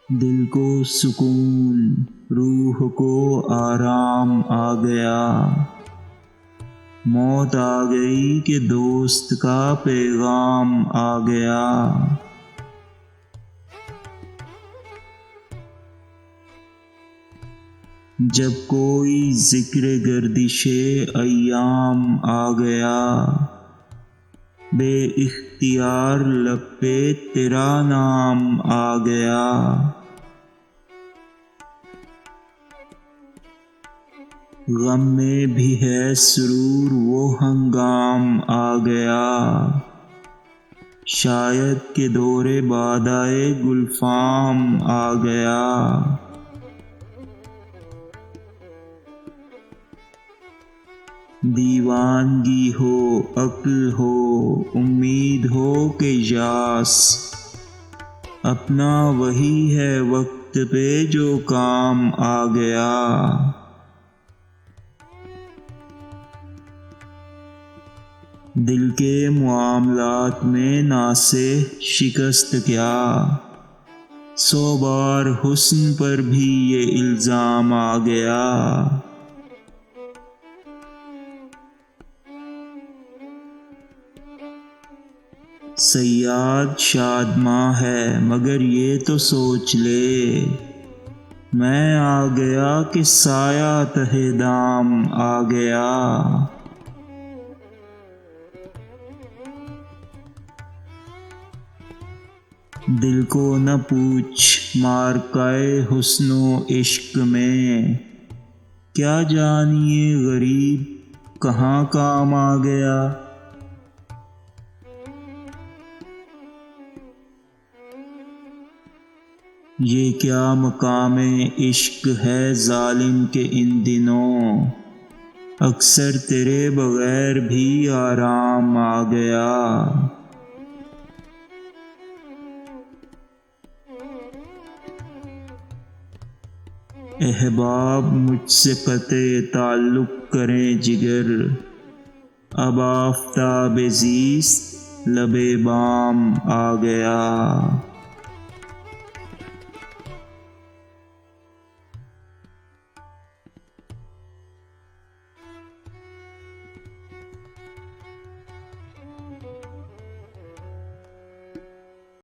دل کو سکون، روح کو آرام آ گیا، موت آ گئی کہ دوست کا پیغام آ گیا۔ جب کوئی ذکر گردش ایام آ گیا، بے اختیار لب پہ تیرا نام آ گیا۔ غم میں بھی ہے سرور وہ ہنگام آ گیا، شاید کہ دور بادائے گلفام آ گیا۔ دیوانگی ہو، عقل ہو، امید ہو کہ یاس، اپنا وہی ہے وقت پہ جو کام آ گیا۔ دل کے معاملات میں ناسے شکست کیا، 100 بار حسن پر بھی یہ الزام آ گیا۔ صیاد شادماں ہے مگر یہ تو سوچ لے، میں آ گیا کہ سایہ تہے دام آ گیا۔ دل کو نہ پوچھ معرکۂ حسن و عشق میں، کیا جانیے غریب کہاں کام آ گیا۔ یہ کیا مقام عشق ہے ظالم کے ان دنوں، اکثر تیرے بغیر بھی آرام آ گیا۔ احباب مجھ سے قطع تعلق کریں جگر، اب آفتاب زیست لبِ بام آ گیا۔